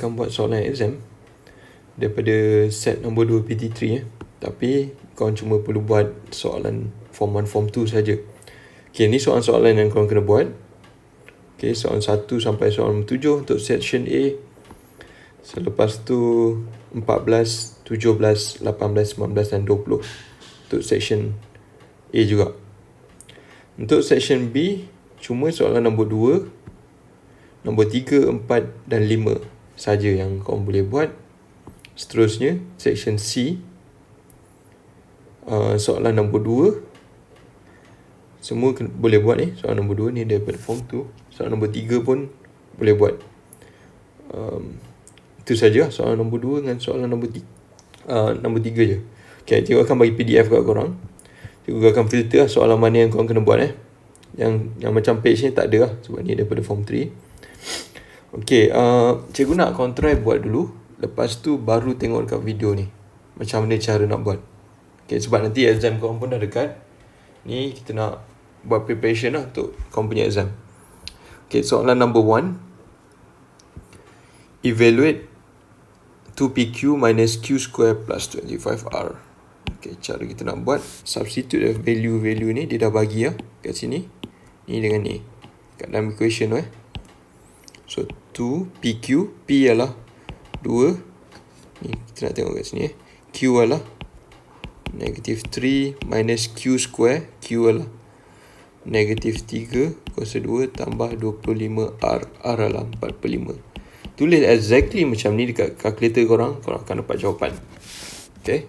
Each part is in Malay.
akan buat soalan exam daripada set nombor 2 PT3 tapi korang cuma perlu buat soalan form 1, form 2 saja. Okay, ni soalan-soalan yang korang kena buat. Okay, soalan 1 sampai soalan 7 untuk section A. Selepas tu 14, 17, 18, 19 dan 20 untuk section A juga. Untuk section B, cuma soalan nombor 2, nombor 3, 4 dan 5 saja yang korang boleh buat. Seterusnya, section C, soalan nombor 2 semua boleh buat ni. Soalan nombor 2 ni daripada form 2. Soalan nombor 3 pun boleh buat. Itu saja soalan nombor 2 dengan soalan nombor 3 je. Okay, cikgu akan bagi PDF kat korang. Cikgu akan filter soalan mana yang korang kena buat Yang macam page ni tak ada lah, sebab ni daripada form 3. Okay, cikgu nak korang try buat dulu. Lepas tu baru tengok dekat video ni macam mana cara nak buat. Okay, sebab nanti exam korang pun dah dekat. Ni kita nak buat preparation lah untuk korang punya exam. Okay, soalan number 1. Evaluate 2PQ minus Q square plus 25R. Okay, cara kita nak buat, substitute value-value ni dia dah bagi lah kat sini. Ni dengan ni kat dalam equation tu So 2PQ, P ialah 2. Ni kita nak tengok kat sini Q ialah negative 3 minus Q square. Q ialah negative 3 kuasa 2 tambah 25R. R adalah 4/5. Tulis exactly macam ni dekat calculator korang akan dapat jawapan. Okay,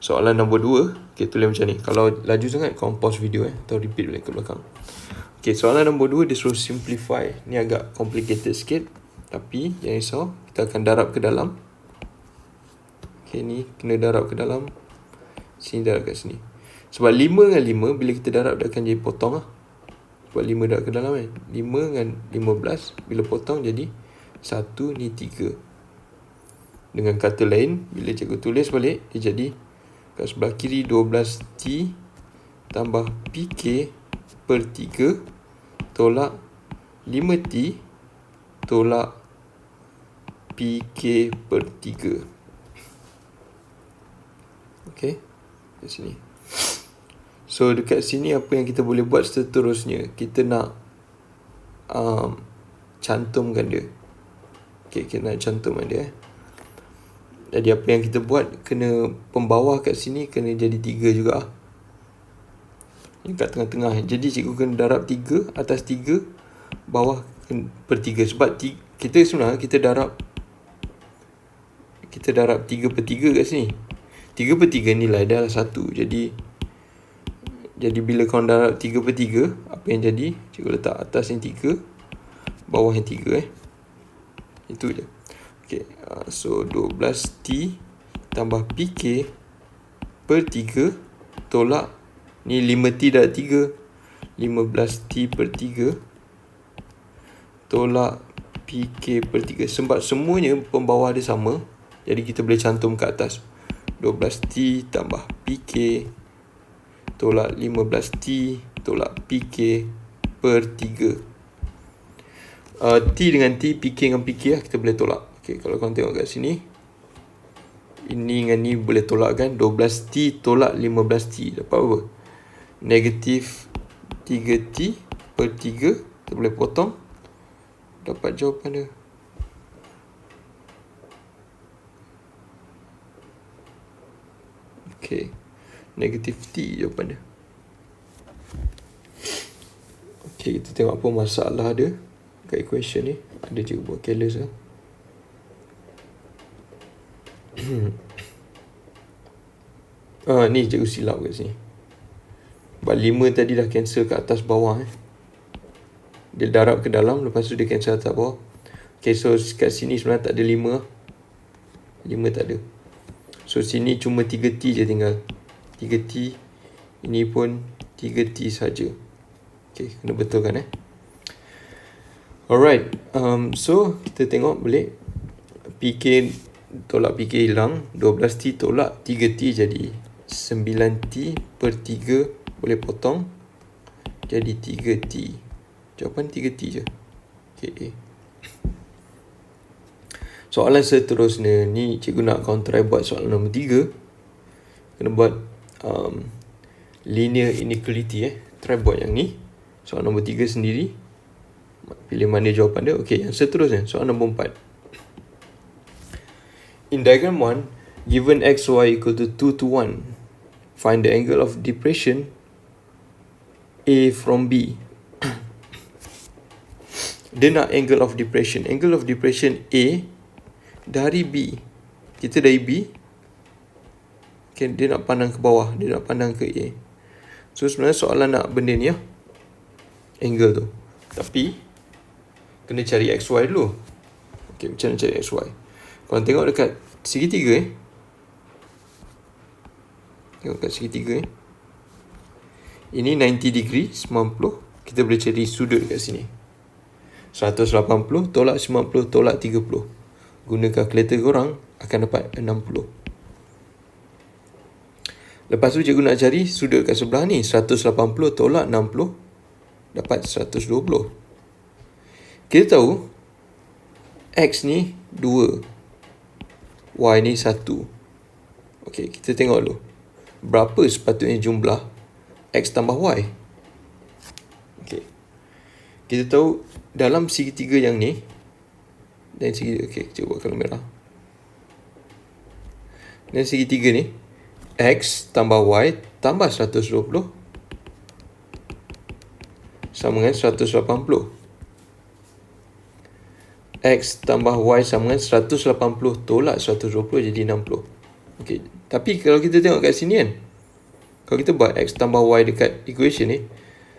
soalan nombor 2, okay, tulis macam ni. Kalau laju sangat, korang pause video atau repeat balik ke belakang. Okay, soalan nombor 2 dia suruh simplify. Ni agak complicated sikit, tapi jangan risau, kita akan darab ke dalam. Okay, ni kena darab ke dalam. Sini darab kat sini. Sebab 5 dengan 5 bila kita darab dia akan jadi potong lah. Sebab 5 darab ke dalam 5 dengan 15 bila potong jadi 1, ni 3. Dengan kata lain, bila cikgu tulis balik, dia jadi kat sebelah kiri 12T tambah PK per 3 tolak 5T tolak PK per 3. Okay, kat sini. So dekat sini apa yang kita boleh buat seterusnya, kita nak cantumkan dia. Okay, kita nak cantumkan dia Jadi apa yang kita buat, kena pembawah kat sini kena jadi 3 juga. Yang kat tengah-tengah. Jadi cikgu kena darab 3 atas 3, bawah per 3. Sebab kita sebenarnya kita darab 3 per 3 kat sini. 3 per 3 nilai dah 1. Jadi bila kau darab 3 per 3, apa yang jadi? Cikgu letak atas yang 3, bawah yang 3 Itu je. Okay, so 12T tambah PK per 3 tolak ni 5T dah 3, 15T per 3 tolak PK per 3. Sebab semuanya pembawah dia sama, jadi kita boleh cantum ke atas. 12T tambah PK tolak 15T tolak PK per 3. T dengan T, PK dengan PK kita boleh tolak. Okay, kalau korang tengok kat sini, ini dengan ni boleh tolak kan. 12T tolak 15T dapat apa? Negatif 3T per 3. Kita boleh potong, dapat jawapan dia. Okay, negatif T jawapan dia. Okay, kita tengok apa masalah dia kat equation ni. Ada cikgu buat careless lah. Ni cikgu silap kat sini. Sebab 5 tadi dah cancel kat atas bawah Dia darab ke dalam, lepas tu dia cancel atas bawah. Okay, so kat sini sebenarnya tak ada 5. 5 tak ada. So sini cuma 3T je tinggal. 3T. Ini pun 3T saja. Okay, kena betulkan Alright, so kita tengok balik. PK tolak PK hilang, 12T tolak 3T jadi 9T per 3 boleh potong jadi 3T. Jawapan 3T je. Okay. Soalan seterusnya ni cikgu nak kau try buat soalan nombor 3. Kena buat linear inequality Try buat yang ni. Soalan nombor 3 sendiri. Pilih mana jawapan dia. Okey, yang seterusnya soalan nombor 4. In diagram 1, given x, y equal to 2 to 1, find the angle of depression A from B. Dia nak angle of depression. Angle of depression A dari B. Kita dari B. Okay, dia nak pandang ke bawah. Dia nak pandang ke A. So sebenarnya soalan nak benda ni angle tu. Tapi kena cari XY dulu. Okay, macam mana cari XY? Korang tengok dekat segitiga Tengok kat segitiga Ini 90 degree, 90. Kita boleh cari sudut kat sini. 180 tolak 90 tolak 30. Guna kalkulator korang akan dapat 60. Lepas tu cikgu nak cari sudut kat sebelah ni. 180 tolak 60 dapat 120. Kita tahu X ni 2, Y ni 1. Okey, kita tengok dulu. Berapa sepatutnya jumlah X tambah Y? Okey. Kita tahu dalam segitiga yang ni dan segitiga, okey, cuba buat kalau merah. Dan segitiga ni X tambah Y tambah 120 sama dengan 180. X tambah Y sama dengan 180 tolak 120 jadi 60. Okey, tapi kalau kita tengok kat sini kan, kalau kita buat X tambah Y dekat equation ni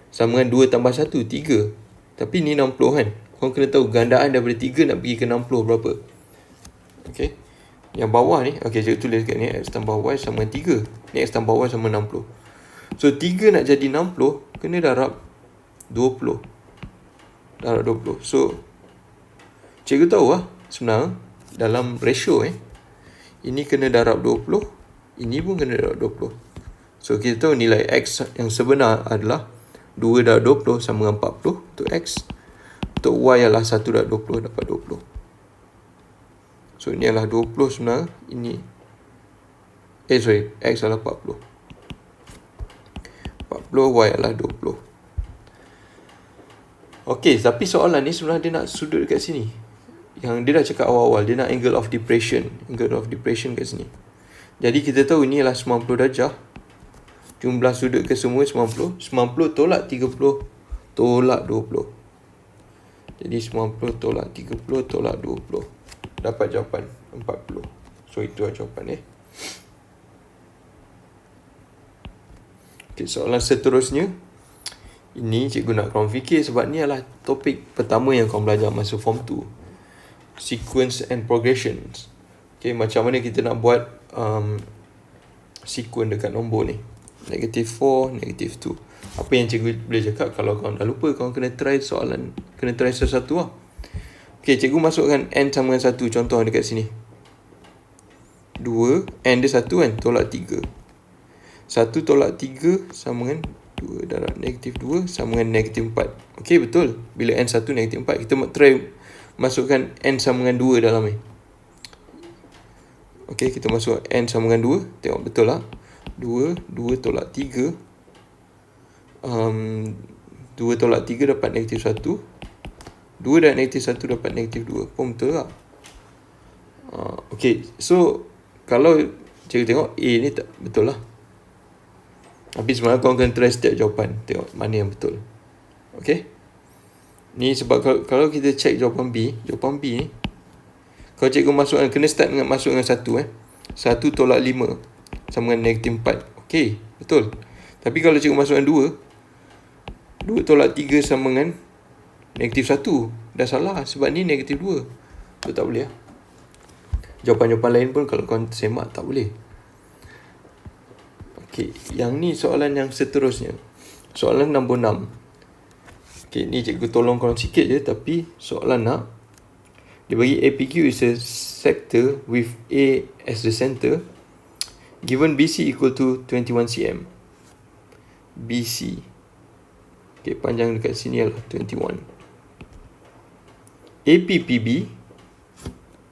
sama dengan 2 tambah 1, 3. Tapi ni 60 kan. Korang kena tahu gandaan daripada 3 nak pergi ke 60 berapa. Okey. Yang bawah ni, okey, cikgu tulis kat ni X tambah Y sama dengan 3. Ni X tambah Y sama 60. So 3 nak jadi 60, kena darab 20. Darab 20. So cikgu tahu sebenarnya dalam ratio ini kena darab 20, ini pun kena darab 20. So kita tahu nilai X yang sebenar adalah 2 darab 20 sama dengan 40 untuk X. Untuk Y adalah 1 darab 20 dapat 20. So ini adalah 20 sebenarnya. Ini X adalah 40. 40, Y adalah 20. Okey, tapi soalan ni sebenarnya dia nak sudut dekat sini. Yang dia dah cakap awal-awal, dia nak angle of depression. Angle of depression kat sini. Jadi kita tahu ini adalah 90 darjah. Jumlah sudut ke semua 90. 90 tolak 30 tolak 20. Jadi 90 tolak 30 tolak 20. Dapat jawapan 40. So itu jawapan Okay, soalan seterusnya. Ini cikgu nak korang fikir sebab ni adalah topik pertama yang korang belajar masa form 2. Sequence and progressions. Okay, macam mana kita nak buat sequence dekat nombor ni. -4, -2. Apa yang cikgu boleh cakap, kalau korang dah lupa, korang kena try soalan. Kena try sesuatu lah. Okay, cikgu masukkan n sama dengan 1. Contoh dekat sini. 2, n dia 1 kan, tolak 3. 1 tolak 3 sama dengan 2 darab -2 sama dengan -4. Okay, betul. Bila n 1 -4, kita try masukkan n sama dengan 2 dalam ni. Okay, kita masuk n sama dengan 2. Tengok betul lah. 2 tolak 3. 2 tolak 3 dapat -1. 2 dan -1 dapat -2. Pun betul tak? Okay, so kalau cikgu tengok A ni tak betul lah. Tapi sebenarnya korang kena try setiap jawapan. Tengok mana yang betul. Okay. Ni sebab kalau kita check jawapan B ni, kalau cikgu masukkan, kena start dengan masuk dengan 1 1 tolak 5 sama dengan -4. Okay, betul. Tapi kalau cikgu masukkan 2 tolak 3 sama dengan -1. Dah salah sebab ni -2. Tu tak boleh. Jawapan-jawapan lain pun kalau kau semak tak boleh. Okay, yang ni soalan yang seterusnya. Soalan nombor 6. Okay, ni cikgu tolong korang sikit je, tapi soalan nak, dia bagi APQ is a sector with A as the center. Given BC equal to 21 cm. BC. Okay, panjang dekat sini adalah 21. APPB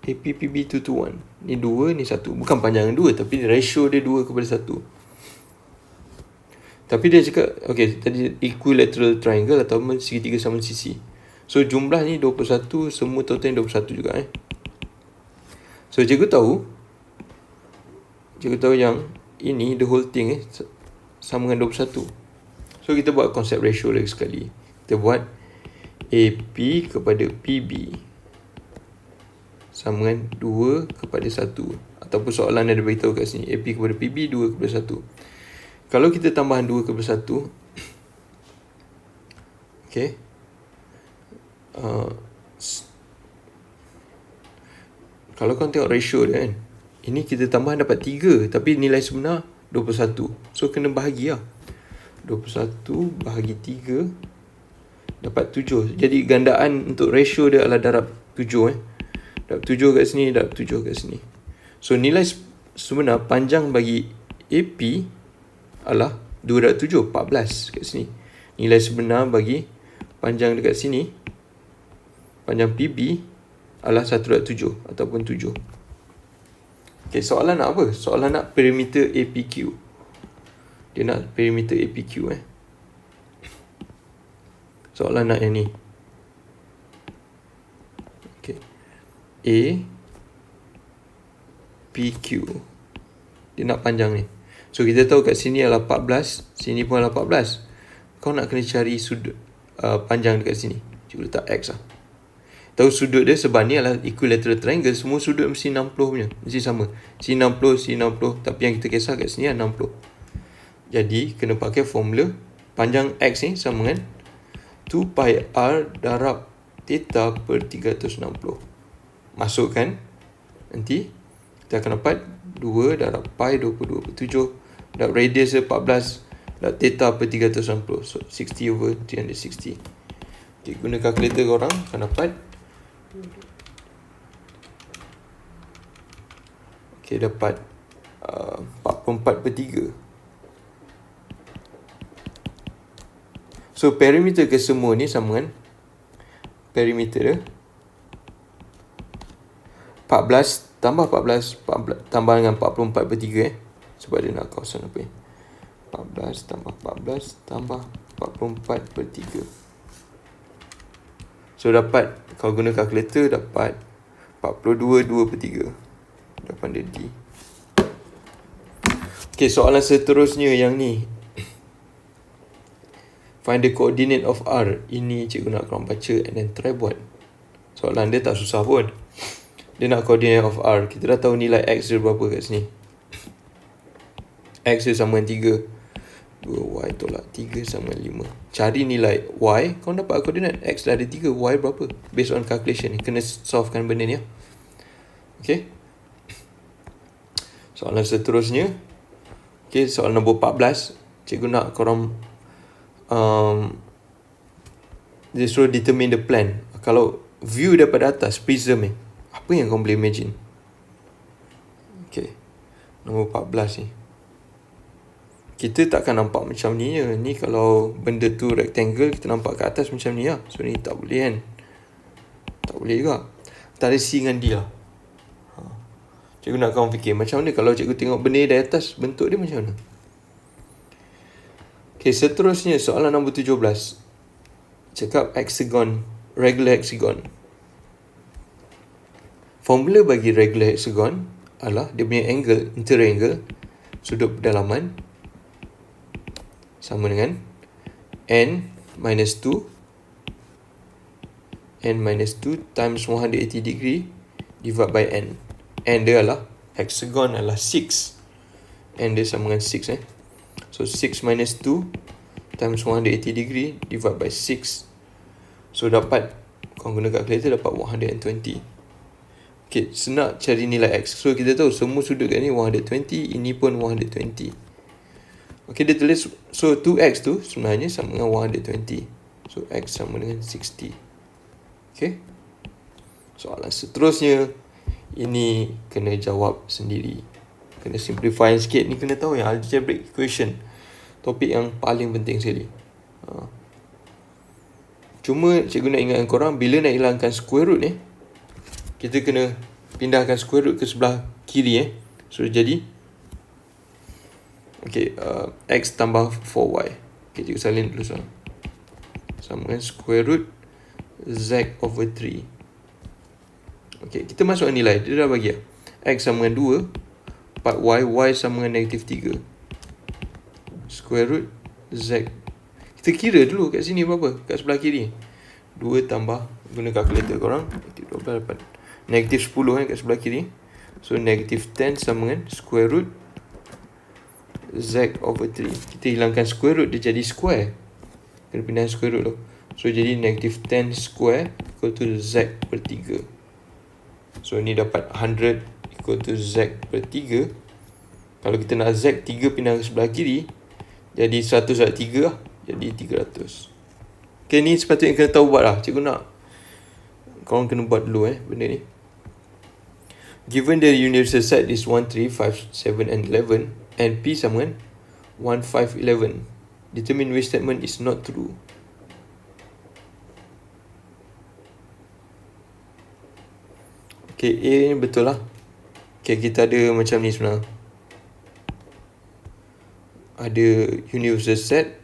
APPB 2 to 1. Ni 2, ni 1. Bukan panjang 2, tapi ratio dia 2 kepada 1. Tapi dia cakap, okay, tadi equilateral triangle atau segitiga sama sisi. So jumlah ni 21, semua total ni 21 juga So cikgu tahu yang ini the whole thing sama dengan 21. So kita buat konsep ratio lagi sekali. Kita buat AP kepada PB sama dengan 2 kepada 1. Ataupun soalan ada beritahu kat sini, AP kepada PB 2 kepada 1. Kalau kita tambahan 2 kepada 1, okay, kalau korang tengok ratio dia kan, ini kita tambahan dapat 3, tapi nilai sebenar 21. So kena bahagi lah. 21 bahagi 3 dapat 7. Jadi gandaan untuk ratio dia adalah darab 7. Darab 7 kat sini, darab 7 kat sini. So nilai sebenar panjang bagi AP adalah 2 darab 7, 14 kat sini. Nilai sebenar bagi panjang dekat sini, panjang PB adalah 1 darab 7 ataupun 7. Okay, soalan nak apa? Soalan nak perimeter APQ. Dia nak perimeter APQ Soalan nak yang ni. Okay. APQ. Dia nak panjang ni. So kita tahu kat sini adalah 14, sini pun adalah 14. Kau nak kena cari sudut panjang dekat sini. Cikgu letak X lah. Tahu sudut dia sebab ni adalah equilateral triangle, semua sudut mesti 60 punya. Mesti sama. Sini 60, sini 60. Tapi yang kita kisah kat sini adalah 60. Jadi kena pakai formula panjang X ni sama dengan 2 pi R darab theta per 360. Masukkan. Nanti kita akan dapat 2 darab pi 22 per 7 darab radius 14 darab theta per 360. So 60 over 360. Okay, guna kalkulator korang akan dapat. Okay, dapat 44 per 3. So perimeter ke semua ni sama dengan perimeter dia 14 tambah 14 tambah dengan 44 per 3 sebab dia nak kawasan apa 14 tambah 14 tambah 44 per 3. So dapat, kalau guna kalkulator dapat 42 2 per 3. Jawapan dia D. Okay, soalan seterusnya yang ni. Find the coordinate of R. Ini cikgu nak korang baca and then try buat. Soalan dia tak susah pun. Dia nak coordinate of R. Kita dah tahu nilai X dia berapa kat sini. X dia sama dengan 3. 2Y tolak 3 sama dengan 5. Cari nilai Y. Kau dapat coordinate. X dah ada 3. Y berapa? Based on calculation ni. Kena solvekan benda ni. Okay. Soalan seterusnya. Okay, soalan nombor 14. Cikgu nak korang dia suruh determine the plan. Kalau view daripada atas prism ni, apa yang kau boleh imagine? Okay, nombor 14 ni kita takkan nampak macam ni je. Ni kalau benda tu rectangle, kita nampak kat atas macam ni lah. So ni tak boleh kan. Tak boleh juga. Tak ada C dengan D lah. Cikgu nak korang fikir macam mana kalau cikgu tengok benda dari atas, bentuk dia macam mana? Okay, seterusnya soalan nombor 17. Cakap hexagon, regular hexagon. Formula bagi regular hexagon adalah dia punya angle, interior angle, sudut pedalaman sama dengan n minus 2 times 180 degree divided by n. N dia adalah hexagon adalah 6. N dia sama dengan 6 So 6 minus 2 times 180 degree divided by 6. So dapat, kau guna calculator dapat 120. Okay, senang cari nilai X. So kita tahu semua sudut kat ni 120, ini pun 120. Okay, dia tulis, so 2X tu sebenarnya sama dengan 120. So X sama dengan 60. Okay. Soalan seterusnya, ini kena jawab sendiri. Kena simplify sikit. Ni kena tahu yang algebraic equation. Topik yang paling penting sekali. Cuma cikgu nak ingatkan korang, bila nak hilangkan square root ni, kita kena pindahkan square root ke sebelah kiri So jadi X tambah 4Y. Cikgu salin dulu sama dengan square root Z over 3. Kita masuk nilai. Dia dah bagi X sama dengan 2 4Y, Y sama dengan negatif 3. Square root Z. Kita kira dulu kat sini berapa? Kat sebelah kiri 2 tambah, guna kalkulator korang, negatif 12 dapat negatif 10 kat sebelah kiri. So negatif 10 sama dengan square root Z over 3. Kita hilangkan square root, dia jadi square. Kena pindah square root tu. So jadi negatif 10 square equal to Z per 3. So ni dapat 100 equal to Z per 3. Kalau kita nak Z 3 pindah ke sebelah kiri, jadi 100 darab 3 lah. Jadi 300. Ni sepatutnya kena tahu buat lah. Cikgu nak korang kena buat dulu benda ni. Given the universal set is 1, 3, 5, 7 and 11 and P sama dengan 1, 5, 11, determine which statement is not true. A ni betul lah. Kita ada macam ni sebenarnya. Ada universal set.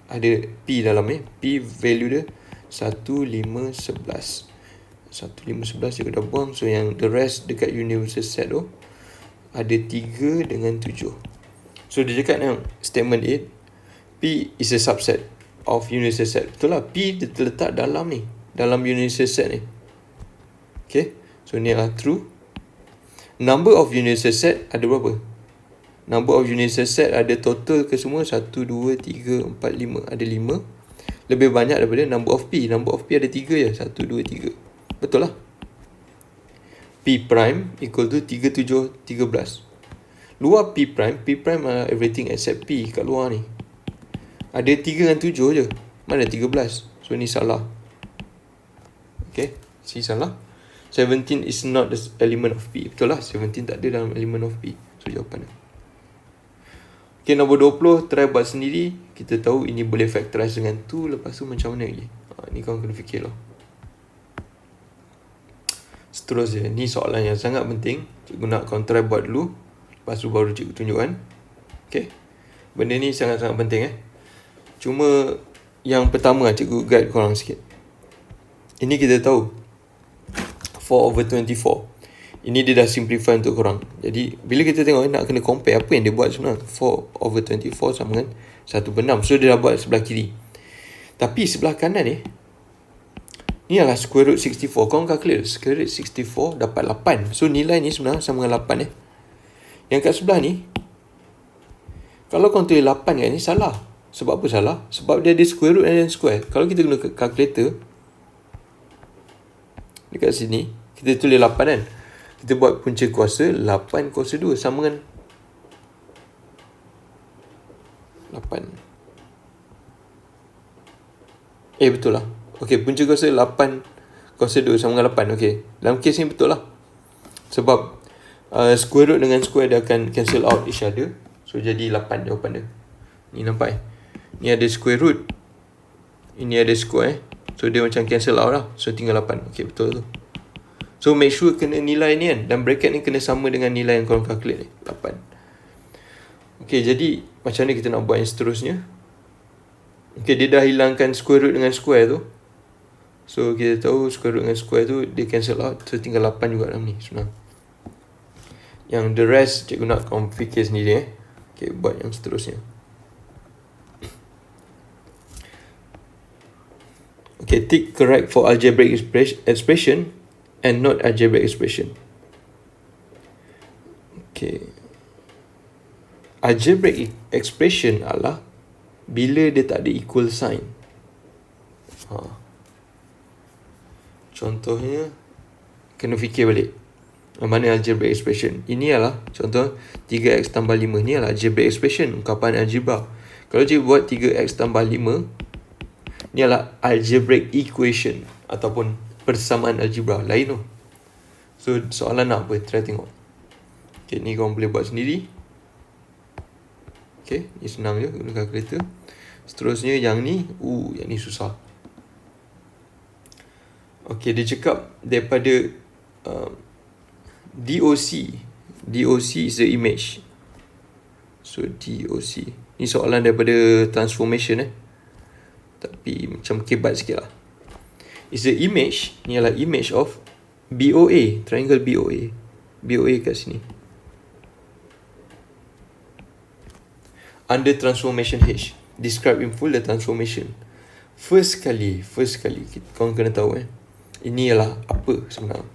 Ada P dalam P value dia 1, 5, 11. 1, 5, 11 dia dah buang. So yang the rest dekat universal set tu ada 3 dengan 7. So dia cakap yang statement 8, P is a subset of universal set. Betul lah, P dia terletak dalam ni, dalam universal set ni. So ni adalah true. Number of universal set ada berapa? Number of universal set ada total ke semua 1, 2, 3, 4, 5. Ada 5. Lebih banyak daripada number of P. Number of P ada 3 je. 1, 2, 3. Betul lah. P prime equal to 3, 7, 13. Luar P prime adalah everything except P kat luar ni. Ada 3 dengan 7 je. Mana 13? So ni salah. C salah. 17 is not the element of P. Betul lah, 17 tak ada dalam element of P. So jawapan dia. Nombor 20, try buat sendiri. Kita tahu ini boleh factorize dengan 2. Lepas tu macam mana lagi? Ni korang kena fikir lah. Seterusnya, ni soalan yang sangat penting. Cikgu nak korang try buat dulu. Lepas tu baru cikgu tunjukkan. Benda ni sangat-sangat penting Cuma yang pertama cikgu guide korang sikit. Ini kita tahu 4/24. Ini dia dah simplify untuk korang. Jadi bila kita tengok nak kena compare apa yang dia buat sebenarnya. 4/24 sama dengan 1/6. So dia dah buat sebelah kiri. Tapi sebelah kanan ni adalah square root 64. Korang calculate square root 64 dapat 8. So nilai ni sebenarnya sama dengan 8 Yang kat sebelah ni, kalau korang tulis 8 kat ni salah. Sebab apa salah? Sebab dia ada square root dan square. Kalau kita guna calculator, dekat sini kita tulis 8 kan. Kita buat punca kuasa 8 kuasa 2 sama dengan 8. Betul lah. Punca kuasa 8 kuasa 2 sama dengan 8. Dalam kes ni betul lah. Sebab square root dengan square dia akan cancel out each other. So jadi 8 jawapan dia. Ni nampak Ni ada square root. Ini ada square. So dia macam cancel out lah. So tinggal 8. Betul tu. So make sure kena nilai ni kan. Dan bracket ni kena sama dengan nilai yang korang calculate ni. 8. Jadi macam ni kita nak buat yang seterusnya. Dia dah hilangkan square root dengan square tu. So kita tahu square root dengan square tu dia cancel out. So tinggal 8 juga dalam ni sebenarnya. Yang the rest cikgu nak korang fikir sendiri buat yang seterusnya. Tick correct for algebraic expression and not algebraic expression. Algebraic expression adalah bila dia tak ada equal sign. Contohnya kena fikir balik. Mana algebraic expression? Ini adalah contoh 3x tambah 5. Ni adalah algebraic expression, ungkapan algebra. Kalau cikgu buat 3x tambah 5, ni adalah algebraic equation ataupun persamaan algebra lain tu. So soalan nak apa? Try tengok. Ni korang boleh buat sendiri. Ni senang je guna calculator. Seterusnya yang ni, yang ni susah. Dia cakap daripada DOC. DOC is the image. So DOC. Ni soalan daripada transformation tapi macam kebat sikit lah. Is the image, ni adalah image of BOA, triangle BOA. BOA kat sini. Under transformation H, describe in full the transformation. First kali korang kena tahu ini ialah apa sebenarnya.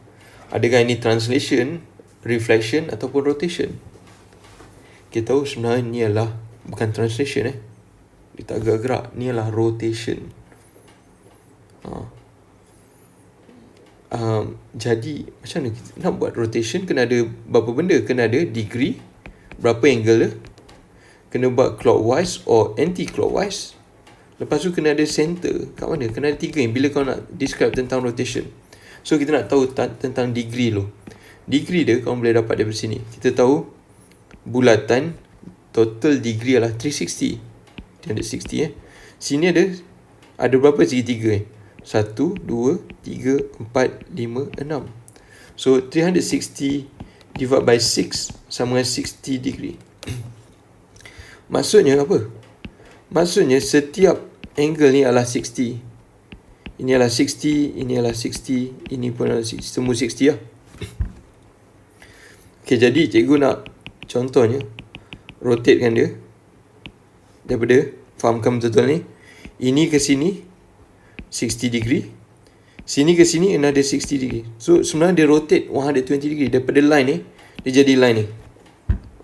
Adakah ini translation, reflection ataupun rotation? Kita tahu sebenarnya ini adalah bukan translation Dia tak gerak-gerak. Ni adalah rotation. Jadi macam mana kita nak buat rotation? Kena ada berapa benda? Kena ada degree, berapa angle dia, kena buat clockwise or anti-clockwise. Lepas tu kena ada center. Kat mana? Kena ada 3 bila kau nak describe tentang rotation. So kita nak tahu tentang degree dulu. Degree dia kau boleh dapat daripada sini. Kita tahu bulatan total degree adalah 360. 360 Sini ada berapa segitiga 1, 2, 3, 4, 5, 6. So 360 divided by 6 sama dengan 60 degree. Maksudnya apa? Maksudnya setiap angle ni adalah 60. Ini adalah 60, ini adalah 60, ini pun adalah 60. Semua 60 lah. Okay, jadi cikgu nak contohnya rotatekan dia daripada, fahamkan betul-betul ni, ini ke sini 60 degree, sini ke sini another 60 degree. So sebenarnya dia rotate 120 degree daripada line ni, dia jadi line ni.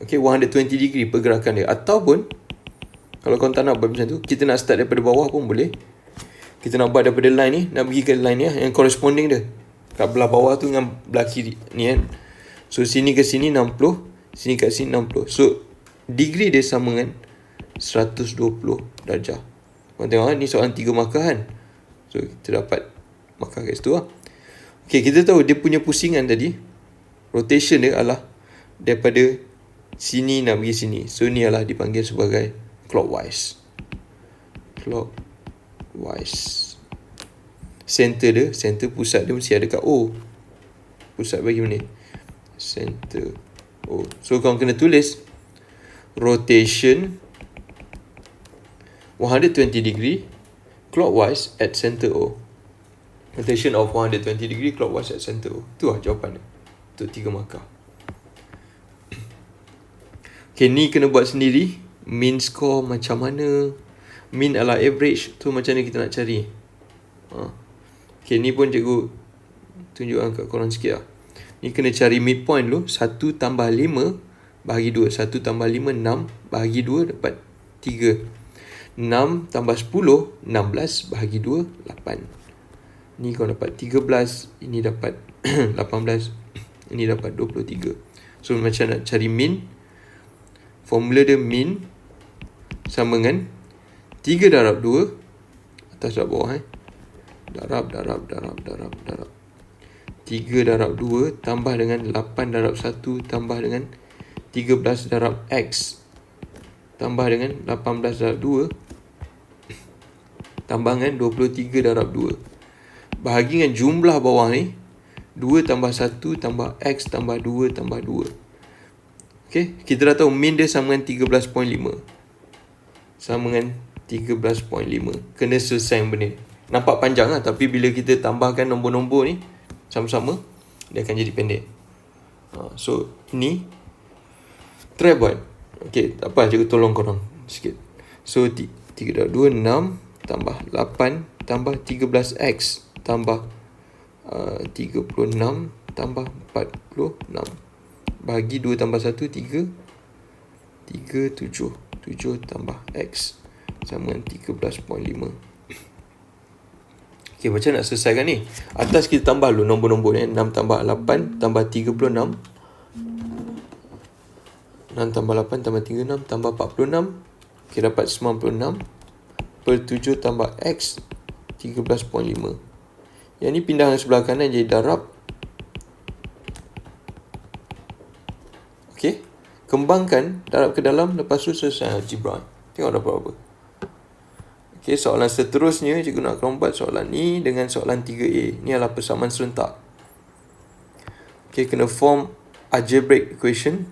Okay, 120 degree pergerakan dia. Ataupun kalau kau tak nak buat macam tu, kita nak start daripada bawah pun boleh. Kita nak buat daripada line ni, nak pergi ke line ni yang corresponding dia, kat belah bawah tu dengan belah kiri ni kan. So sini ke sini 60, sini kat sini 60. So degree dia sama dengan 120 darjah. Korang tengok ni soalan 3 markah kan. So kita dapat markah kat situ lah. Okay, kita tahu dia punya pusingan tadi, rotation dia adalah daripada sini nak pergi sini. So ni adalah dipanggil sebagai clockwise. Clockwise. Center pusat dia mesti ada kat O. Pusat bagi mana? Center O. So korang kena tulis rotation 120 degree clockwise at center O. Rotation of 120 degree clockwise at center O. Tu lah jawapan dia untuk 3 markah. Okay, ni kena buat sendiri. Mean score macam mana? Mean adalah average. Tu macam mana kita nak cari? Okay, ni pun cikgu tunjukkan kat korang sikit lah. Ni kena cari midpoint dulu. 1 tambah 5 bahagi 2. 1 tambah 5, 6 bahagi 2 dapat 3. 6 tambah 10, 16 bahagi 2, 8. Ni kau dapat 13. Ini dapat 18. Ini dapat 23. So macam nak cari mean, formula dia mean sama dengan 3 darab 2 atas darab bawah darab 3 darab 2 tambah dengan 8 darab 1 tambah dengan 13 darab X tambah dengan 18 darab 2 tambah dengan 23 darab 2 bahagi dengan jumlah bawah ni 2 tambah 1 tambah X tambah 2 tambah 2. Okay, kita dah tahu mean dia sama dengan 13.5. Sama dengan 13.5. Kena selesai benda. Nampak panjang lah, tapi bila kita tambahkan nombor-nombor ni sama-sama, dia akan jadi pendek. So ini try buat. Okay, tak apa, cikgu tolong korang sikit. So 3 darab 2, 6 tambah 8 tambah 13x tambah 36 tambah 46 bagi 2 tambah 1 3 7 tambah x sama dengan 13.5. Okay, macam nak selesaikan ni? Atas kita tambah dulu nombor-nombor ni. 6 tambah 8 tambah 36. 6 tambah 8 tambah 36 tambah 46. Okay, dapat 96 per 7 tambah x 13.5. Yang ni pindah ke sebelah kanan jadi darab. Okay, kembangkan darab ke dalam, lepas tu selesai algebra. Tengok dapat apa. Okay, soalan seterusnya cikgu nak korang buat soalan ni dengan soalan 3A. Ni adalah persamaan serentak. Okay, kena form algebraic equation.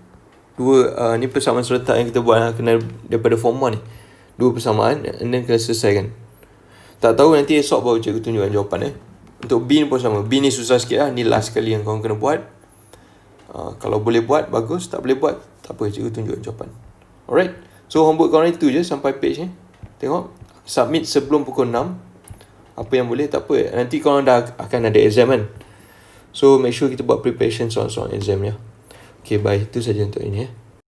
Ni persamaan serentak yang kita buat kena daripada form 1 ni. Dua persamaan and then kena selesaikan. Tak tahu nanti esok baru cikgu tunjukkan jawapan Untuk B ni pun sama. B ni susah sikit lah. Ni last kali yang korang kena buat. Kalau boleh buat, bagus. Tak boleh buat, tak apa, cikgu tunjukkan jawapan. Alright. So homework korang itu je sampai page ni. Tengok. Submit sebelum pukul 6. Apa yang boleh, tak apa. Nanti korang dah akan ada exam kan. So make sure kita buat preparation soal-soal exam ya. Okay, bye. Itu saja untuk ini